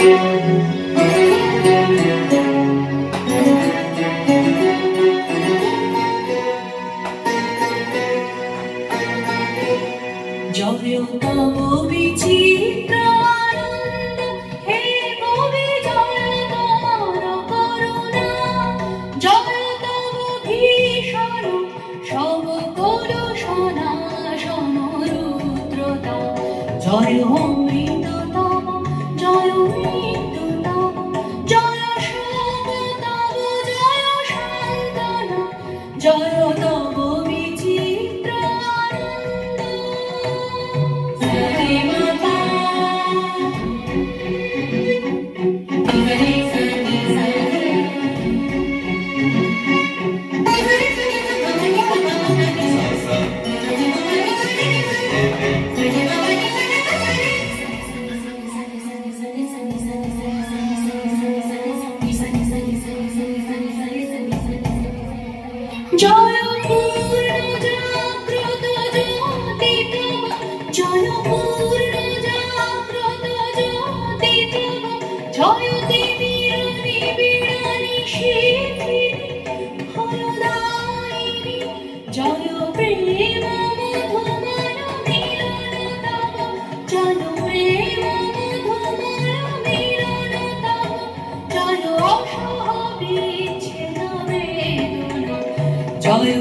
জয় তব বিচিত্র আনন্দ, হে কবি জয় তোমার করুণা, জয় তব ভীষণ সবকল সনাশন রুদ্রতা, জয় অমৃততম জয় মৃত্যুতম, জয় শোক তব জয় শান্তনা, জয় তব বিচিত্র আনন্দ। জয় পূর্ণ জাগ্রত জ্যোতি তব, জয় পূর্ণ জাগ্রত জ্যোতি তব, জয় তিমির নিবিড়ানি শিথিলি ফলদায়িনী, জয় প্রেম মধুময় মিলন তব, জয় প্রেম মধুময় মিলন তব, জয় অসহ বিচ্ছেদ বেদনা, জয়